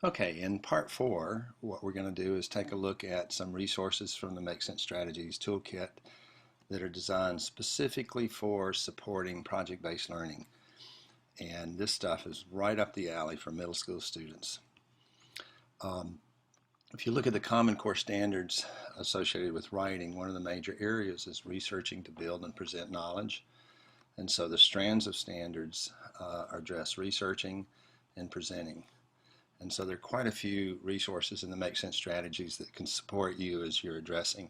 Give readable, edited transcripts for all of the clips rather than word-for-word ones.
Okay, in part four, what we're going to do is take a look at some resources from the Make Sense Strategies toolkit that are designed specifically for supporting project-based learning. And this stuff is right up the alley for middle school students. Um, if you look at the Common Core standards associated with writing, one of the major areas is researching to build and present knowledge. And so the strands of standards address researching and presenting. And so there are quite a few resources in the Make Sense Strategies that can support you as you're addressing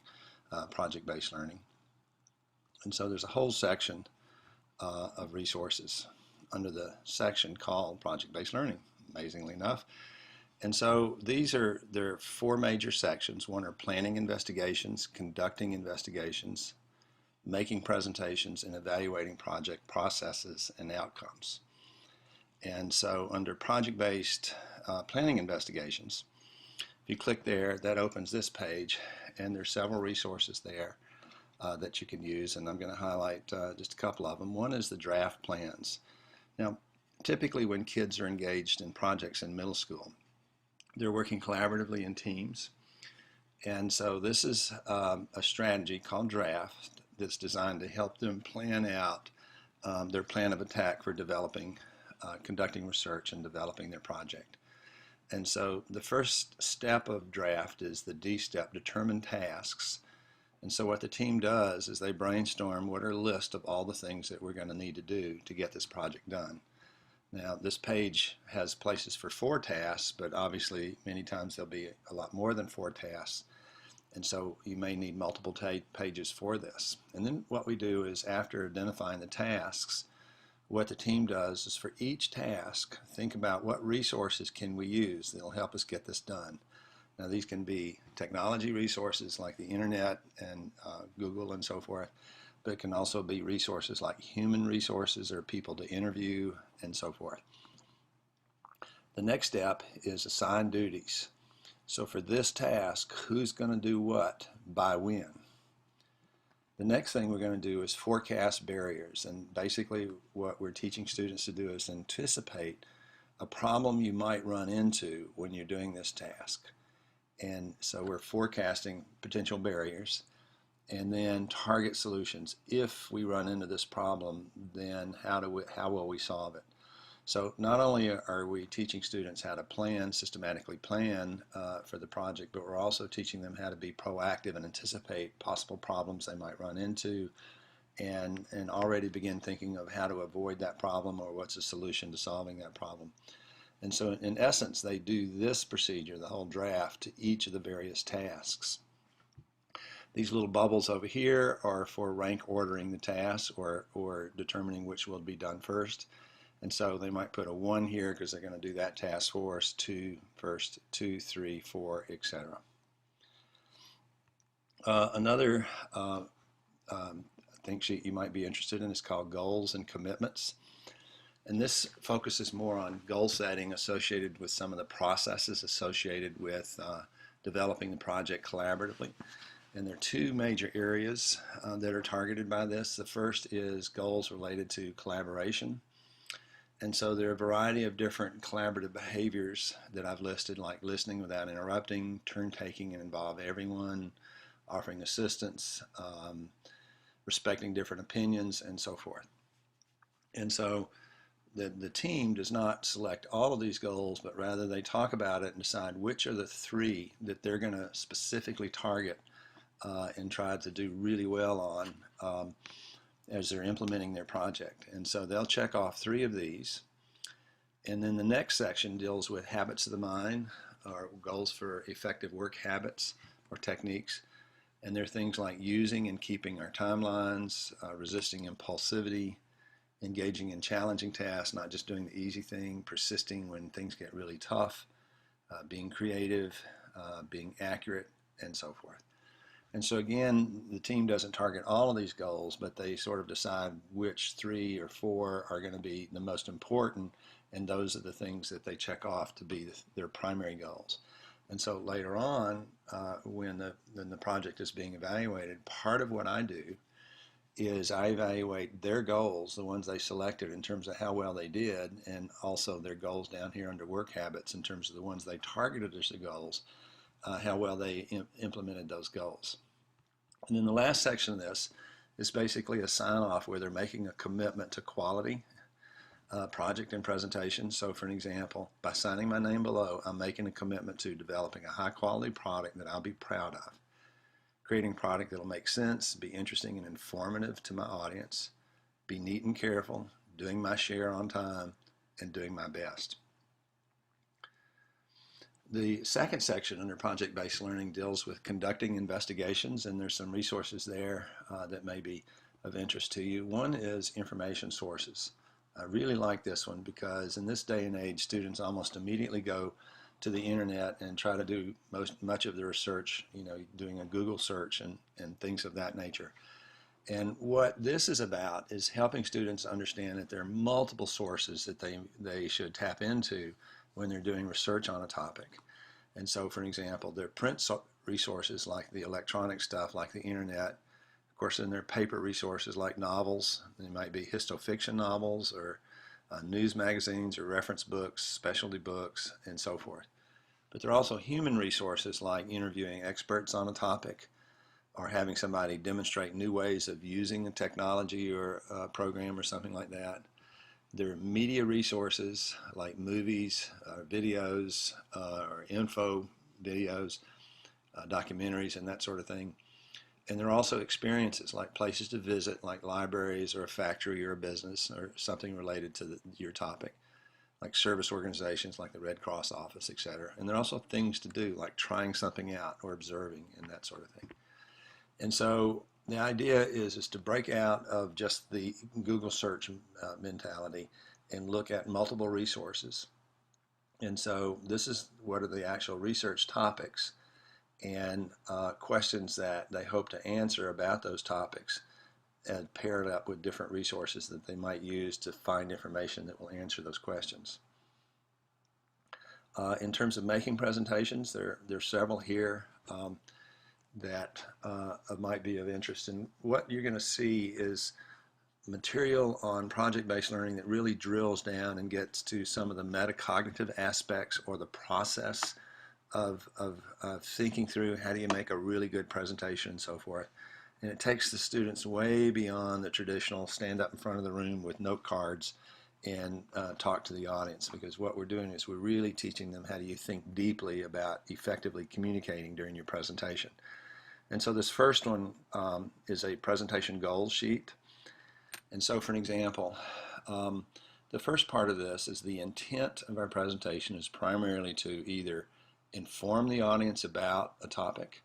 project-based learning. And so there's a whole section of resources under the section called project-based learning, amazingly enough. And so there are four major sections. One are planning investigations, conducting investigations, making presentations, and evaluating project processes and outcomes. And so under project-based planning investigations, if you click there, that opens this page, and there's several resources there that you can use, and I'm going to highlight just a couple of them. One is the draft plans. Now, typically when kids are engaged in projects in middle school, they're working collaboratively in teams, and so this is a strategy called draft that's designed to help them plan out their plan of attack for developing conducting research and developing their project. And so the first step of draft is the D step, determine tasks. And so what the team does is they brainstorm what are a list of all the things that we're going to need to do to get this project done. Now this page has places for 4 tasks, but obviously many times there'll be a lot more than 4 tasks. And so you may need multiple pages for this. And then what we do is, after identifying the tasks, what the team does is for each task, think about what resources can we use that will help us get this done. Now these can be technology resources like the internet and Google and so forth, but it can also be resources like human resources or people to interview and so forth. The next step is assign duties. So for this task, who's going to do what by when? The next thing we're going to do is forecast barriers, and basically what we're teaching students to do is anticipate a problem you might run into when you're doing this task. And so we're forecasting potential barriers and then target solutions. If we run into this problem, then how will we solve it? So not only are we teaching students how to systematically plan for the project, but we're also teaching them how to be proactive and anticipate possible problems they might run into, and already begin thinking of how to avoid that problem or what's the solution to solving that problem. And so in essence, they do this procedure, the whole draft, to each of the various tasks. These little bubbles over here are for rank ordering the tasks or determining which will be done first. And so they might put a 1 here because they're going to do that task for us, 2 first, 2, 3, 4, etc. Another think sheet you might be interested in is called Goals and Commitments. And this focuses more on goal setting associated with some of the processes associated with developing the project collaboratively. And there are 2 major areas that are targeted by this. The first is goals related to collaboration. And so there are a variety of different collaborative behaviors that I've listed, like listening without interrupting, turn-taking and involve everyone, offering assistance, respecting different opinions, and so forth. And so the team does not select all of these goals, but rather they talk about it and decide which are the 3 that they're going to specifically target and try to do really well on as they're implementing their project. And so they'll check off 3 of these. And then the next section deals with habits of the mind, or goals for effective work habits or techniques. And they're things like using and keeping our timelines, resisting impulsivity, engaging in challenging tasks, not just doing the easy thing, persisting when things get really tough, being creative, being accurate, and so forth. And so again, the team doesn't target all of these goals, but they sort of decide which 3 or 4 are going to be the most important, and those are the things that they check off to be their primary goals. And so later on, when the project is being evaluated, part of what I do is I evaluate their goals, the ones they selected, in terms of how well they did, and also their goals down here under work habits in terms of the ones they targeted as the goals, how well they implemented those goals. And then the last section of this is basically a sign-off where they're making a commitment to quality, project and presentation. So for an example, by signing my name below, I'm making a commitment to developing a high-quality product that I'll be proud of, creating a product that'll make sense, be interesting and informative to my audience, be neat and careful, doing my share on time, and doing my best. The second section under project-based learning deals with conducting investigations, and there's some resources there that may be of interest to you. One is information sources. I really like this one because in this day and age, students almost immediately go to the internet and try to do much of the research, doing a Google search and things of that nature. And what this is about is helping students understand that there are multiple sources that they should tap into when they're doing research on a topic. And so, for example, there are print resources like the electronic stuff, like the internet. Of course, then there are paper resources like novels. They might be histofiction novels or news magazines or reference books, specialty books, and so forth. But there are also human resources like interviewing experts on a topic or having somebody demonstrate new ways of using a technology or a program or something like that. There are media resources like movies, videos, or info videos, documentaries, and that sort of thing. And there are also experiences like places to visit, like libraries or a factory or a business or something related to your topic, like service organizations like the Red Cross office, etc. And there are also things to do like trying something out or observing and that sort of thing. And so the idea is to break out of just the Google search mentality and look at multiple resources. And so this is what are the actual research topics and questions that they hope to answer about those topics, and pair it up with different resources that they might use to find information that will answer those questions. In terms of making presentations, there's several here that might be of interest. And what you're going to see is material on project-based learning that really drills down and gets to some of the metacognitive aspects or the process of thinking through how do you make a really good presentation and so forth. And it takes the students way beyond the traditional stand up in front of the room with note cards and talk to the audience, because what we're doing is we're really teaching them how do you think deeply about effectively communicating during your presentation. And so this first one is a presentation goals sheet. And so for an example, the first part of this is the intent of our presentation is primarily to either inform the audience about a topic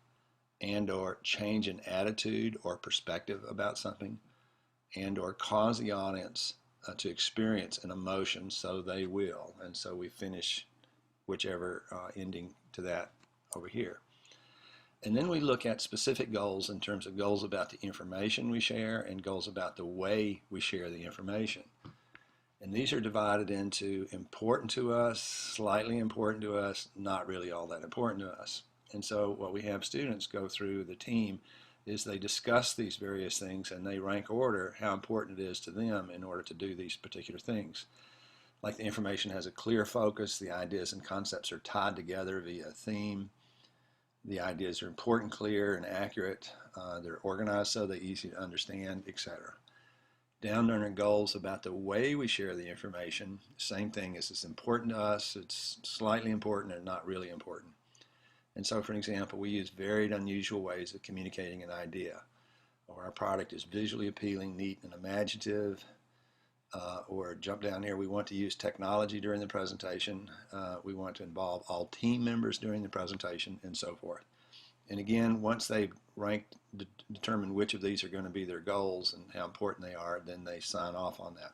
and or change an attitude or perspective about something and or cause the audience to experience an emotion, so they will. And so we finish whichever ending to that over here. And then we look at specific goals in terms of goals about the information we share and goals about the way we share the information. And these are divided into important to us, slightly important to us, not really all that important to us. And so what we have students go through the team is they discuss these various things and they rank order how important it is to them in order to do these particular things. Like the information has a clear focus, the ideas and concepts are tied together via a theme, the ideas are important, clear, and accurate, they're organized so they're easy to understand, etc. Down under goals about the way we share the information, same thing is it's important to us, it's slightly important, and not really important. And so, for example, we use varied, unusual ways of communicating an idea. Or our product is visually appealing, neat, and imaginative. Or jump down here, we want to use technology during the presentation. We want to involve all team members during the presentation, and so forth. And again, once they've ranked, determined which of these are going to be their goals and how important they are, then they sign off on that.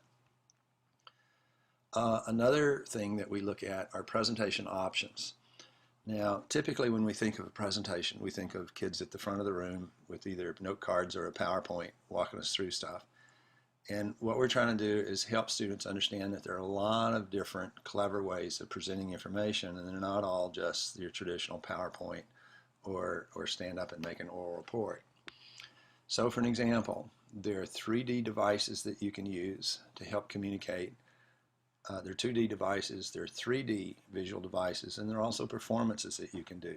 Another thing that we look at are presentation options. Now, typically when we think of a presentation, we think of kids at the front of the room with either note cards or a PowerPoint walking us through stuff. And what we're trying to do is help students understand that there are a lot of different clever ways of presenting information, and they're not all just your traditional PowerPoint or stand up and make an oral report. So for an example, there are 3D devices that you can use to help communicate. There are 2D devices, there are 3D visual devices, and there are also performances that you can do.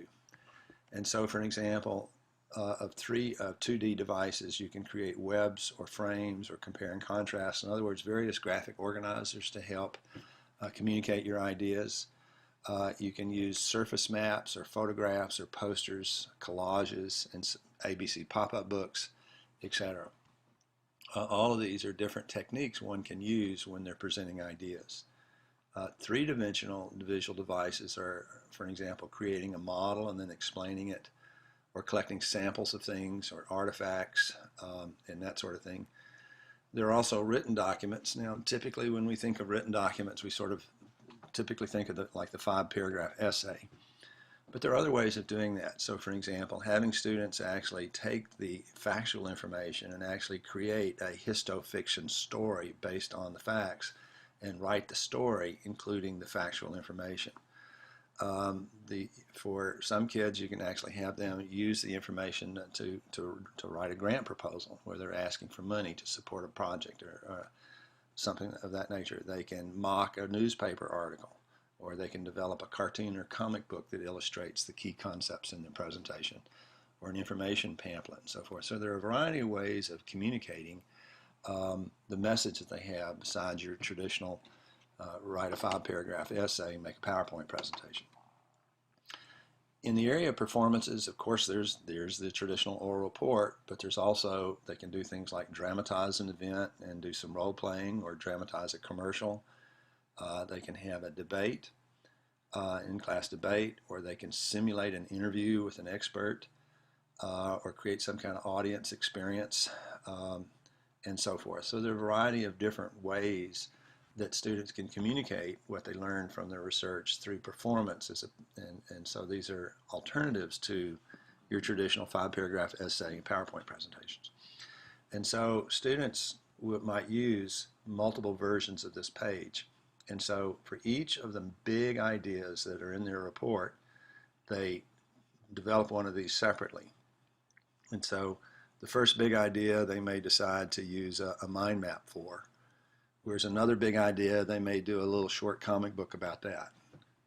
And so for an example, of 2D devices, you can create webs or frames or compare and contrast. In other words, various graphic organizers to help communicate your ideas. You can use surface maps or photographs or posters, collages, and ABC pop-up books, etc. All of these are different techniques one can use when they're presenting ideas. Three-dimensional visual devices are, for an example, creating a model and then explaining it, or collecting samples of things or artifacts and that sort of thing. There are also written documents. Now, typically when we think of written documents, we sort of typically think of like the 5-paragraph essay. But there are other ways of doing that. So for example, having students actually take the factual information and actually create a histofiction story based on the facts and write the story including the factual information. For some kids, you can actually have them use the information to write a grant proposal where they're asking for money to support a project or something of that nature. They can mock a newspaper article, or they can develop a cartoon or comic book that illustrates the key concepts in the presentation, or an information pamphlet and so forth. So there are a variety of ways of communicating the message that they have besides your traditional write a 5-paragraph essay, make a PowerPoint presentation. In the area of performances, of course, there's the traditional oral report, but there's also, they can do things like dramatize an event and do some role playing, or dramatize a commercial. They can have a debate, in-class debate, or they can simulate an interview with an expert, or create some kind of audience experience, and so forth. So there are a variety of different ways that students can communicate what they learn from their research through performance. And so these are alternatives to your traditional 5-paragraph essay and PowerPoint presentations. And so students might use multiple versions of this page. And so for each of the big ideas that are in their report, they develop one of these separately. And so the first big idea they may decide to use a mind map for. Whereas another big idea, they may do a little short comic book about that.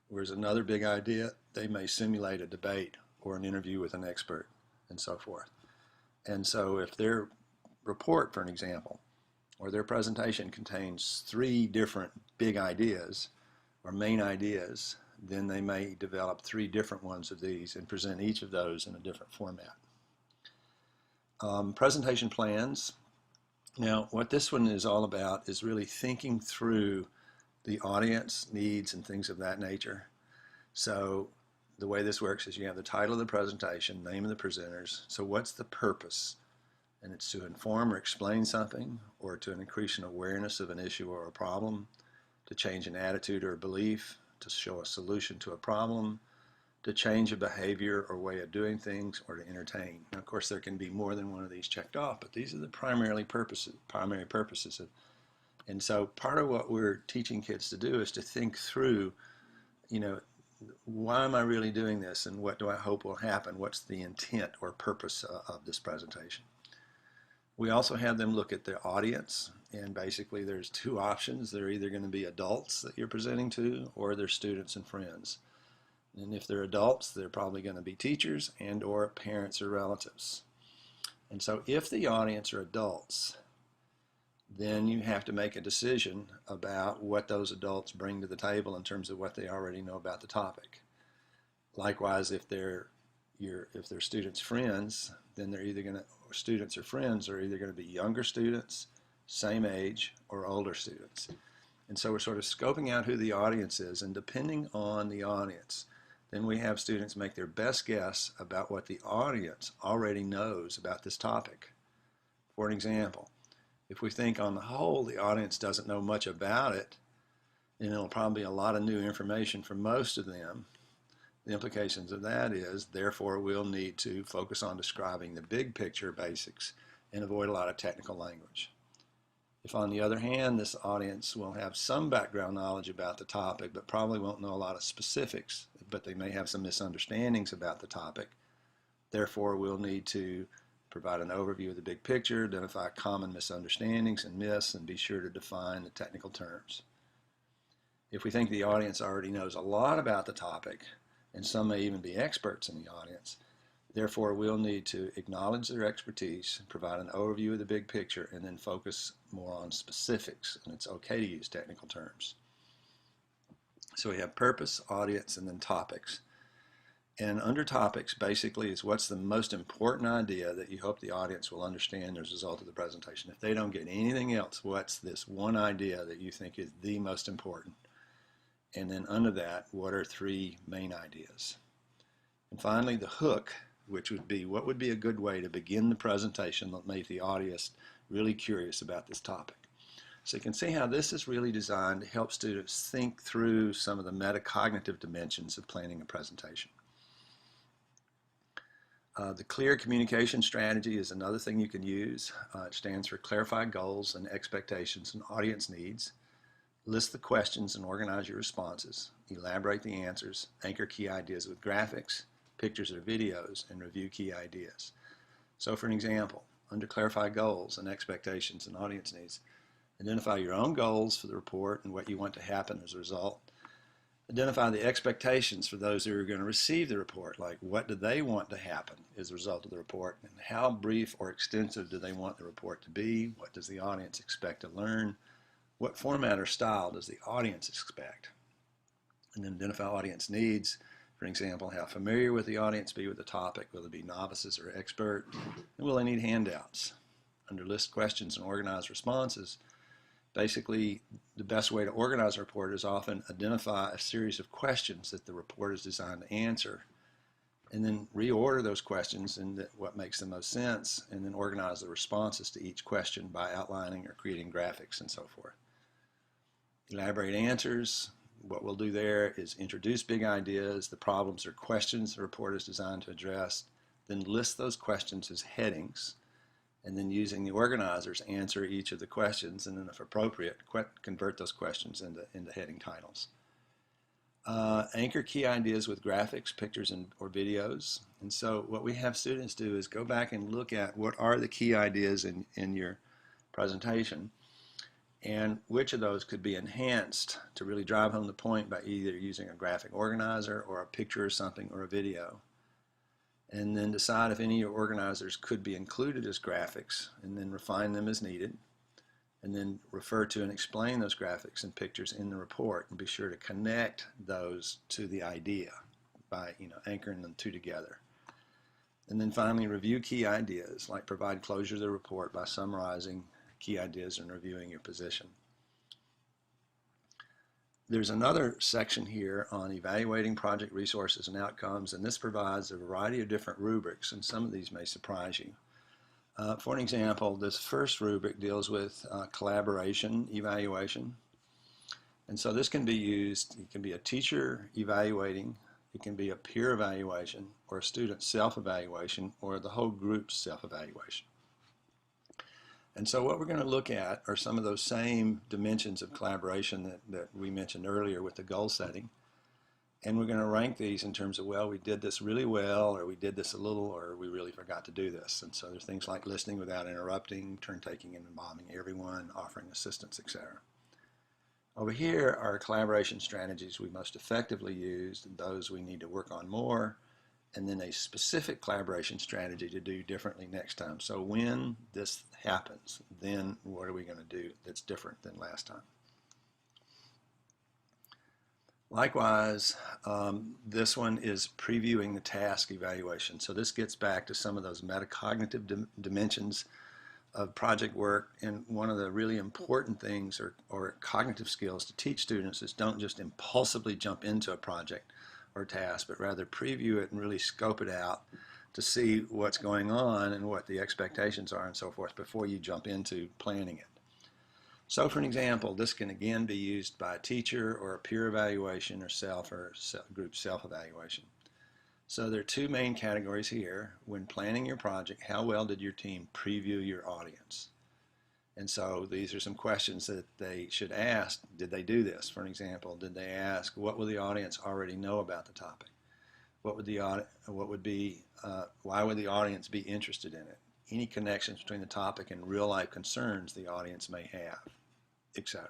Whereas another big idea, they may simulate a debate or an interview with an expert and so forth. And so if their report, for an example, or their presentation contains 3 different big ideas or main ideas, then they may develop 3 different ones of these and present each of those in a different format. Presentation plans. Now, what this one is all about is really thinking through the audience needs and things of that nature. So the way this works is you have the title of the presentation, name of the presenters. So what's the purpose? And it's to inform or explain something, or to increase an awareness of an issue or a problem, to change an attitude or a belief, to show a solution to a problem, to change a behavior or way of doing things, or to entertain. Now, of course, there can be more than one of these checked off, but these are the primary purposes. And so part of what we're teaching kids to do is to think through, why am I really doing this, and what do I hope will happen? What's the intent or purpose of this presentation? We also have them look at the audience, and basically there's 2 options. They're either going to be adults that you're presenting to, or they're students and friends. And if they're adults, they're probably going to be teachers and or parents or relatives. And so if the audience are adults, then you have to make a decision about what those adults bring to the table in terms of what they already know about the topic. Likewise, if they're students' friends, then they're either going to, students or friends are either going to be younger students, same age, or older students. And so we're sort of scoping out who the audience is, and depending on the audience, then we have students make their best guess about what the audience already knows about this topic. For an example, if we think on the whole the audience doesn't know much about it, then it'll probably be a lot of new information for most of them. The implications of that is, therefore, we'll need to focus on describing the big picture basics and avoid a lot of technical language. If, on the other hand, this audience will have some background knowledge about the topic, but probably won't know a lot of specifics, but they may have some misunderstandings about the topic, therefore we'll need to Provide an overview of the big picture, identify common misunderstandings and myths, and be sure to define the technical terms. If we think the audience already knows a lot about the topic, and some may even be experts in the audience, therefore we'll need to acknowledge their expertise, provide an overview of the big picture, and then focus more on specifics, and it's okay to use technical terms. So we have purpose, audience, and then topics. And under topics, basically, is what's the most important idea that you hope the audience will understand as a result of the presentation. If they don't get anything else, what's this one idea that you think is the most important? And then under that, what are 3 main ideas? And finally, the hook, which would be what would be a good way to begin the presentation that make the audience really curious about this topic. So you can see how this is really designed to help students think through some of the metacognitive dimensions of planning a presentation. The clear communication strategy is another thing you can use. It stands for clarify goals and expectations and audience needs. List the questions and organize your responses. Elaborate the answers. Anchor key ideas with graphics, pictures or videos, and review key ideas. So for an example, under clarify goals and expectations and audience needs, identify your own goals for the report and what you want to happen as a result. Identify the expectations for those who are going to receive the report, like what do they want to happen as a result of the report, and how brief or extensive do they want the report to be, what does the audience expect to learn, what format or style does the audience expect, and then identify audience needs. For example, how familiar will the audience be with the topic, will they be novices or expert, and will they need handouts. Under list questions and organize responses, basically, the best way to organize a report is often identify a series of questions that the report is designed to answer, and then reorder those questions in what makes the most sense, and then organize the responses to each question by outlining or creating graphics and so forth. Elaborate answers. What we'll do there is introduce big ideas, the problems or questions the report is designed to address, then list those questions as headings, and then using the organizers answer each of the questions, and then if appropriate, convert those questions into heading titles. Anchor key ideas with graphics, pictures, or videos. And so what we have students do is go back and look at what are the key ideas in your presentation, and which of those could be enhanced to really drive home the point by either using a graphic organizer or a picture or something or a video. And then decide if any of your organizers could be included as graphics, and then refine them as needed, and then refer to and explain those graphics and pictures in the report, and be sure to connect those to the idea by anchoring them two together. And then finally, review key ideas, like provide closure to the report by summarizing key ideas and reviewing your position. There's another section here on evaluating project resources and outcomes, and this provides a variety of different rubrics, and some of these may surprise you. For an example, this first rubric deals with collaboration evaluation. And so this can be used, it can be a teacher evaluating, it can be a peer evaluation, or a student self-evaluation, or the whole group's self-evaluation. And so what we're going to look at are some of those same dimensions of collaboration that we mentioned earlier with the goal setting. And we're going to rank these in terms of, well, we did this really well, or we did this a little, or we really forgot to do this. And so there's things like listening without interrupting, turn taking and involving everyone, offering assistance, etc. Over here are collaboration strategies we most effectively used, and those we need to work on more, and then a specific collaboration strategy to do differently next time. So when this happens, then what are we going to do that's different than last time? Likewise, this one is previewing the task evaluation. So this gets back to some of those metacognitive dimensions of project work, and one of the really important things or cognitive skills to teach students is don't just impulsively jump into a project or task, but rather preview it and really scope it out to see what's going on and what the expectations are and so forth before you jump into planning it. So for an example, this can again be used by a teacher or a peer evaluation or group self-evaluation. So there are two main categories here. When planning your project, how well did your team preview your audience? And so these are some questions that they should ask. Did they do this? For an example, did they ask, what will the audience already know about the topic? Why would the audience be interested in it? any connections between the topic and real-life concerns the audience may have, etc.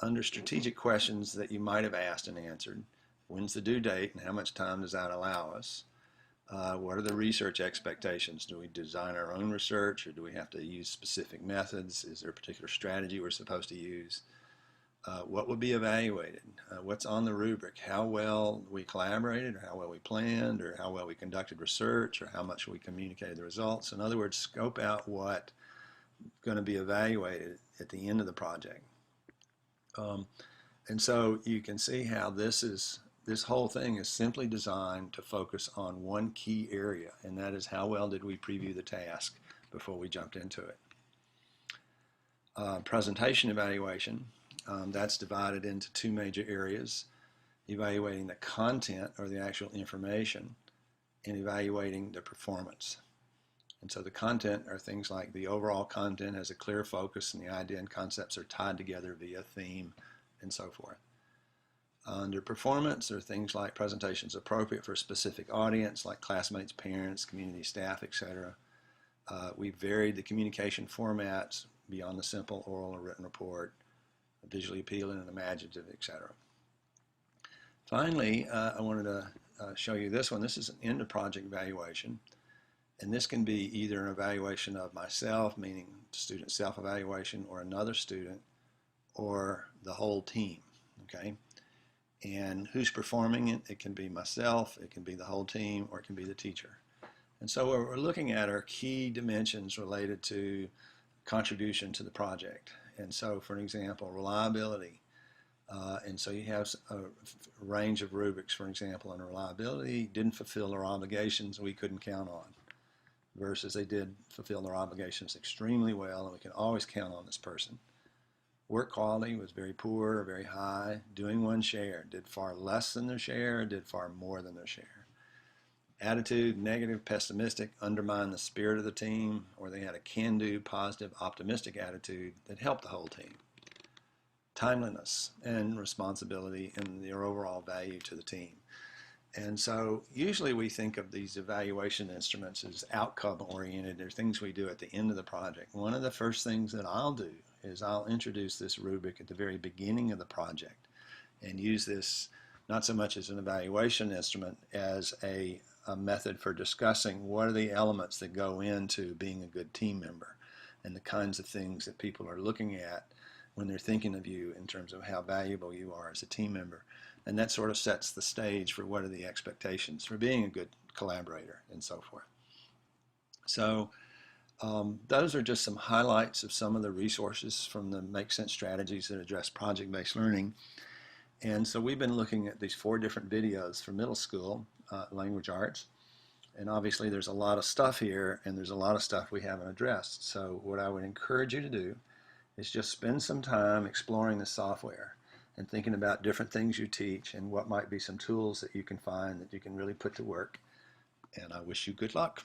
Under strategic questions that you might have asked and answered, when's the due date and how much time does that allow us? What are the research expectations? Do we design our own research, or do we have to use specific methods? Is there a particular strategy we're supposed to use? What would be evaluated? What's on the rubric? How well we collaborated, or how well we planned, or how well we conducted research, or how much we communicated the results? In other words, scope out what's going to be evaluated at the end of the project. And so you can see how this whole thing is simply designed to focus on one key area, and that is how well did we preview the task before we jumped into it. Presentation evaluation, that's divided into two major areas: evaluating the content or the actual information, and evaluating the performance. And so the content are things like the overall content has a clear focus and the idea and concepts are tied together via theme and so forth. Under performance are things like presentations appropriate for a specific audience like classmates, parents, community staff, etc. We varied the communication formats beyond the simple oral or written report, visually appealing and imaginative, etc. Finally, I wanted to show you this one. This is an end of project evaluation, and this can be either an evaluation of myself, meaning student self-evaluation, or another student, or the whole team, okay? And who's performing it? It can be myself, it can be the whole team, or it can be the teacher. And so what we're looking at are key dimensions related to contribution to the project. And so, for an example, reliability. And so you have a range of rubrics, for example, on reliability, didn't fulfill their obligations we couldn't count on, versus they did fulfill their obligations extremely well and we can always count on this person. Work quality was very poor or very high. Doing one share, did far less than their share, or did far more than their share. Attitude, negative, pessimistic, undermined the spirit of the team, or they had a can-do, positive, optimistic attitude that helped the whole team. Timeliness and responsibility and their overall value to the team. And so usually we think of these evaluation instruments as outcome-oriented. They're things we do at the end of the project. One of the first things that I'll do is I'll introduce this rubric at the very beginning of the project and use this not so much as an evaluation instrument as a method for discussing what are the elements that go into being a good team member and the kinds of things that people are looking at when they're thinking of you in terms of how valuable you are as a team member. And that sort of sets the stage for what are the expectations for being a good collaborator and so forth. So those are just some highlights of some of the resources from the Make Sense strategies that address project-based learning. And so we've been looking at these 4 different videos for middle school language arts. And obviously there's a lot of stuff here and there's a lot of stuff we haven't addressed. So what I would encourage you to do is just spend some time exploring the software and thinking about different things you teach and what might be some tools that you can find that you can really put to work. And I wish you good luck.